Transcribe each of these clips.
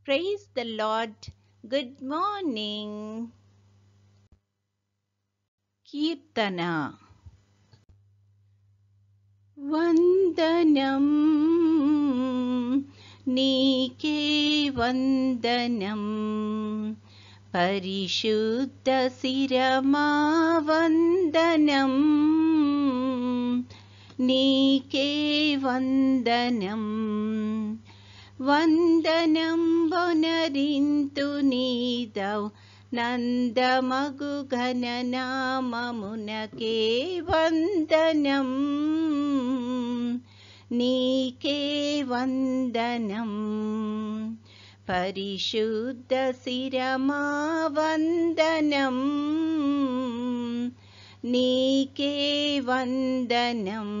Praise the Lord. Good morning. కీర్తన. వందనం నీకే వందనం, పరిశుద్ధ శిరమా వందనం, నీకే వందనం. వందనం బొనరింతు నీదౌ నందమగు ఘననామమునకే వందనం, నీకే వందనం. పరిశుద్ధ శిరమా వందనం, నీకే వందనం.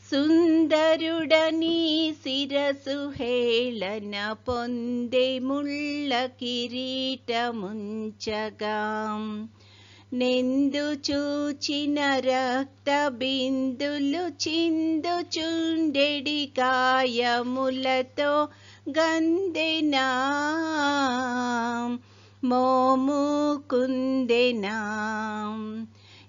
సుందరుడని శిరసు హేళన పొందే ముళ్ళ కిరీటముంచగా, నెందు చూచిన రక్త బిందులు చిందుచుండెడి గాయములతో గందెనా, మోము కుందెనా.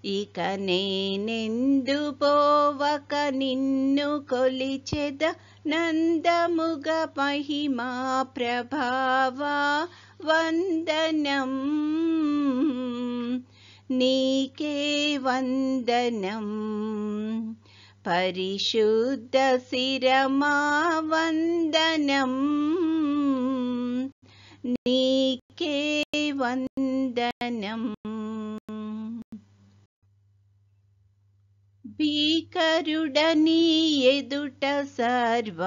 ఇక నేనెందు పోవక నిన్ను కొలిచెద, నందముగ మహిమా ప్రభావ వందనం, నీకే వందనం. పరిశుద్ధ శిరమా వందనం, నీకే వందనం. భీకరుడని ఎదుట సర్వ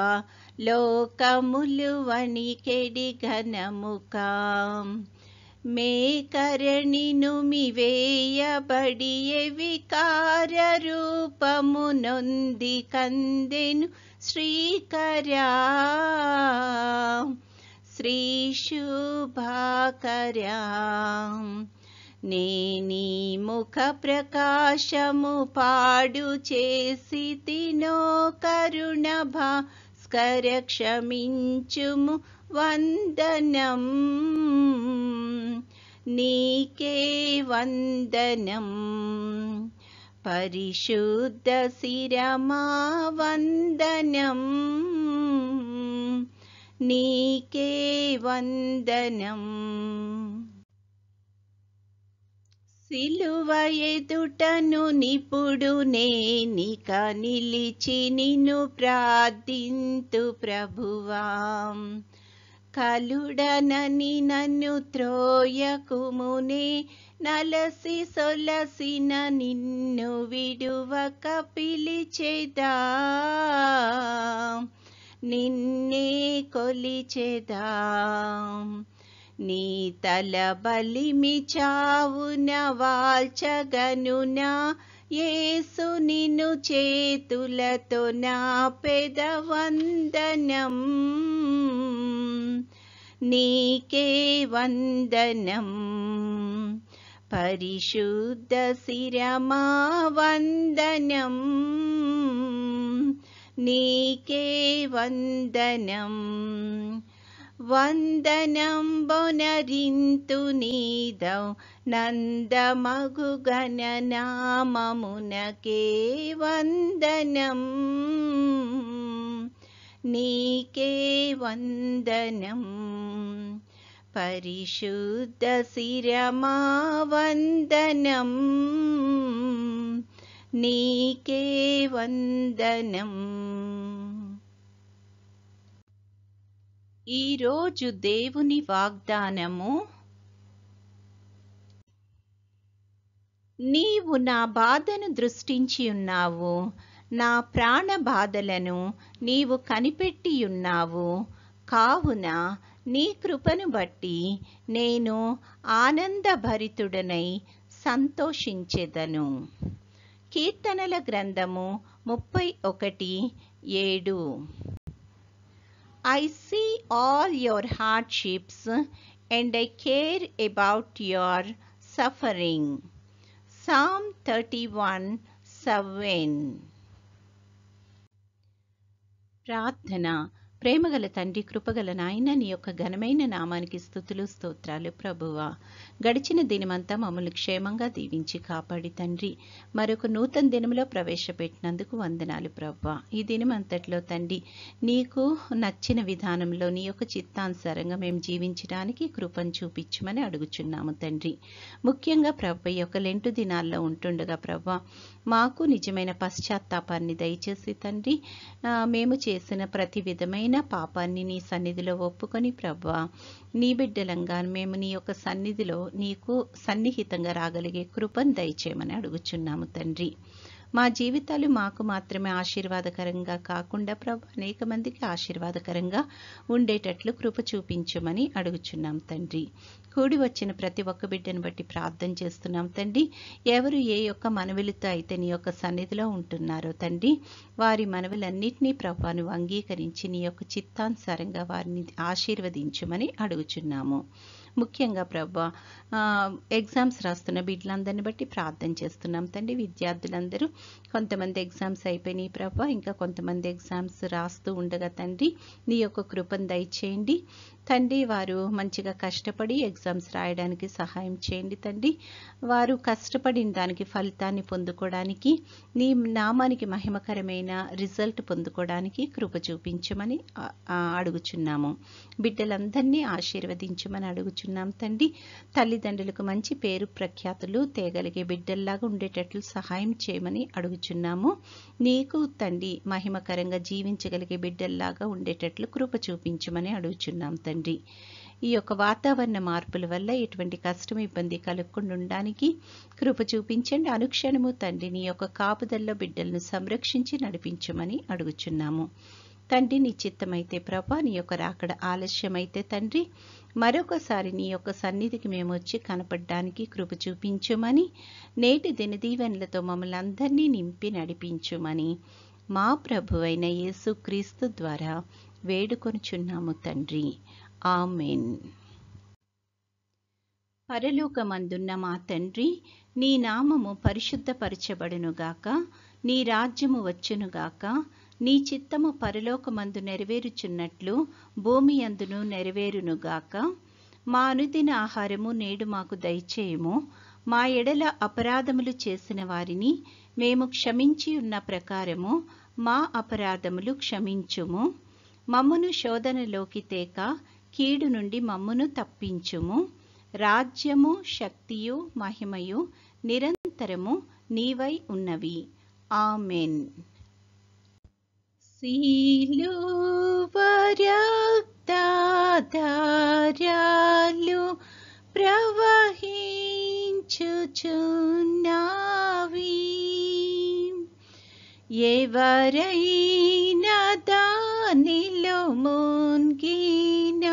లోకములు వణికెడి ఘనముకా, మేకరణి నుమివేయబడి వికార రూపము నొంది కందెను శ్రీకరా, శ్రీ శుభాకరా. నేనీ ముఖ ప్రకాశము పాడు చేసి తినో కరుణ భాస్కర క్షమించుము వందనం, నీకే వందనం. పరిశుద్ధ శిరమా వందనం, నీకే వందనం. సిలువ ఎదుటను నిపుడు నేనిక నిలిచి నిన్ను ప్రార్థింతు ప్రభువా, కలుడనని నన్ను త్రోయకుమునే నలసి సొలసిన నిన్ను విడువక పిలిచెదా, నిన్నే కొలిచెదా. నీ తల బలిమి చావున వాల్చగనునా, యేసు నిన్ను చేతులతో నా పెద వందనం, నీకే వందనం. పరిశుద్ధ శిరమా వందనం, నీకే వందనం. వందనం బొనరింతు నీదౌ నందమగు ఘననామమునకే వందనం, నీకే వందనం. పరిశుద్ధ శిరమా వందనం, నీకే వందనం. ఈరోజు దేవుని వాగ్దానము. నీవు నా బాధను దృష్టించి ఉన్నావు, నా ప్రాణ బాధలను నీవు కనిపెట్టియున్నావు. కావున నీ కృపను బట్టి నేను ఆనందభరితుడనై సంతోషించెదను. కీర్తనల గ్రంథము 31:7. I see all your hardships and I care about your suffering. Psalm 31:7. ప్రార్థన. ప్రేమగల తండ్రి, కృపగల నాయన, నీ యొక్క ఘనమైన నామానికి స్తుతులు స్తోత్రాలు ప్రభువా. గడిచిన దినమంతా మమ్మల్ని క్షేమంగా దీవించి కాపాడి తండ్రి, మరొక నూతన దినంలో ప్రవేశపెట్టినందుకు వందనాలు ప్రభువా. ఈ దినమంతట్లో తండ్రి, నీకు నచ్చిన విధానంలో నీ యొక్క చిత్తానుసారంగా మేము జీవించడానికి కృపను చూపించమని అడుగుచున్నాము తండ్రి. ముఖ్యంగా ప్రభు, ఈ యొక్క లెంటు దినాల్లో ఉంటుండగా ప్రభు, మాకు నిజమైన పశ్చాత్తాపాన్ని దయచేసి తండ్రి, మేము చేసిన ప్రతి విధమైన పాపాన్ని నీ సన్నిధిలో ఒప్పుకొని ప్రభువా, నీ బిడ్డలంగా మేము నీ యొక్క సన్నిధిలో నీకు సన్నిహితంగా రాగలిగే కృపను దయచేయమని అడుగుచున్నాము తండ్రి. మా జీవితాలు మాకు మాత్రమే ఆశీర్వాదకరంగా కాకుండా ప్రభు, అనేక మందికి ఆశీర్వాదకరంగా ఉండేటట్లు కృప చూపించమని అడుగుచున్నాం తండ్రి. కూడి వచ్చిన ప్రతి ఒక్క బిడ్డను బట్టి ప్రార్థన చేస్తున్నాం తండ్రి. ఎవరు ఏ యొక్క మనవిలతో అయితే నీ యొక్క సన్నిధిలో ఉంటున్నారో తండ్రి, వారి మనవులన్నింటినీ ప్రభు నువ్వు అంగీకరించి నీ యొక్క చిత్తానుసారంగా వారిని ఆశీర్వదించమని అడుగుచున్నాము. ముఖ్యంగా ప్రభు, ఎగ్జామ్స్ రాస్తున్న బిడ్డలందరిని బట్టి ప్రార్థన చేస్తున్నాం తండ్రి. విద్యార్థులందరూ కొంతమంది ఎగ్జామ్స్ అయిపోయినాయి ప్రభు, ఇంకా కొంతమంది ఎగ్జామ్స్ రాస్తూ ఉండగా తండ్రి, నీ యొక్క కృపను దయచేయండి తండ్రి. వారు మంచిగా కష్టపడి ఎగ్జామ్స్ రాయడానికి సహాయం చేయండి తండ్రి. వారు కష్టపడిన దానికి ఫలితాన్ని పొందుకోవడానికి, నీ నామానికి మహిమకరమైన రిజల్ట్ పొందుకోవడానికి కృప చూపించమని అడుగుచున్నాము. బిడ్డలందరినీ ఆశీర్వదించమని అడుగుచున్నాం తండ్రి. తల్లిదండ్రులకు మంచి పేరు ప్రఖ్యాతులు తేగలిగే బిడ్డల్లాగా ఉండేటట్లు సహాయం చేయమని అడుగుచున్నాము. నీకు తండ్రి మహిమకరంగా జీవించగలిగే బిడ్డల్లాగా ఉండేటట్లు కృప చూపించమని అడుగుచున్నాం తండ్రి. ఈ యొక్క వాతావరణ మార్పుల వల్ల ఎటువంటి కష్టం ఇబ్బంది కలగకుండా ఉండడానికి కృప చూపించండి. అనుక్షణము తండ్రి నీ యొక్క కాపుదల్లో బిడ్డలను సంరక్షించి నడిపించమని అడుగుచున్నాము తండ్రి. నీ చిత్తమైతే ప్రభా, నీ యొక్క రాకడ ఆలస్యమైతే తండ్రి, మరొకసారి నీ యొక్క సన్నిధికి మేము వచ్చి కనపడడానికి కృప చూపించుమని, నేటి దినదీవెనలతో మమ్మల్ని అందరినీ నింపి నడిపించుమని మా ప్రభువైన యేసుక్రీస్తు ద్వారా వేడుకొనుచున్నాము తండ్రి. ఆమెన్. పరలోకమందున్న మా తండ్రి, నీ నామము పరిశుద్ధపరచబడునుగాక, నీ రాజ్యము వచ్చునుగాక, నీ చిత్తము పరలోకమందు నెరవేరుచున్నట్లు భూమి అందును నెరవేరునుగాక. మా అనుదిన ఆహారము నేడు మాకు దయచేయము. మా ఎడల అపరాధములు చేసిన వారిని మేము క్షమించి ఉన్న ప్రకారము మా అపరాధములు క్షమించుము. మమ్మును శోధనలోకి తేక కీడు నుండి మమ్మును తప్పించుము. రాజ్యము, శక్తియు, మహిమయు నిరంతరము నీవై ఉన్నవి. ఆమెన్. సిలువ రక్తధారలు ప్రవహించుచున్నవి. ఎవరైనా దానిలో మునిగిన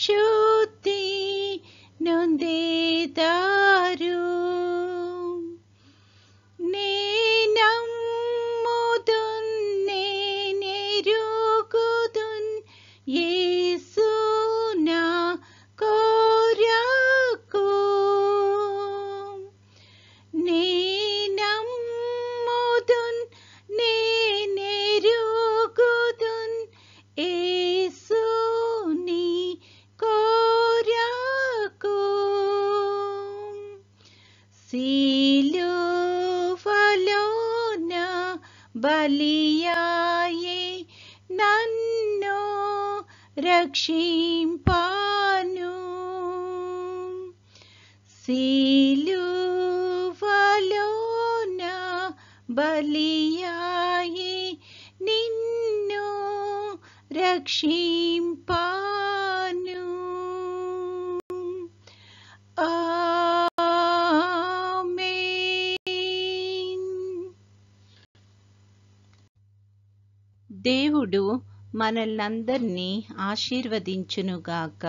శుద్ధి నొందేదారు. యేసు నా కొరకు నేనమ్ముదున్, నేనెరుగుదున్, యేసు నీ కొరకు. సిలువలోన బలియాయే నన్ను రక్షింపాను. సిలువలోన బలియాయే నిన్ను రక్షింపాను. ఆమేన్. దేవుడు మనల్నందరినీ ఆశీర్వదించునుగాక.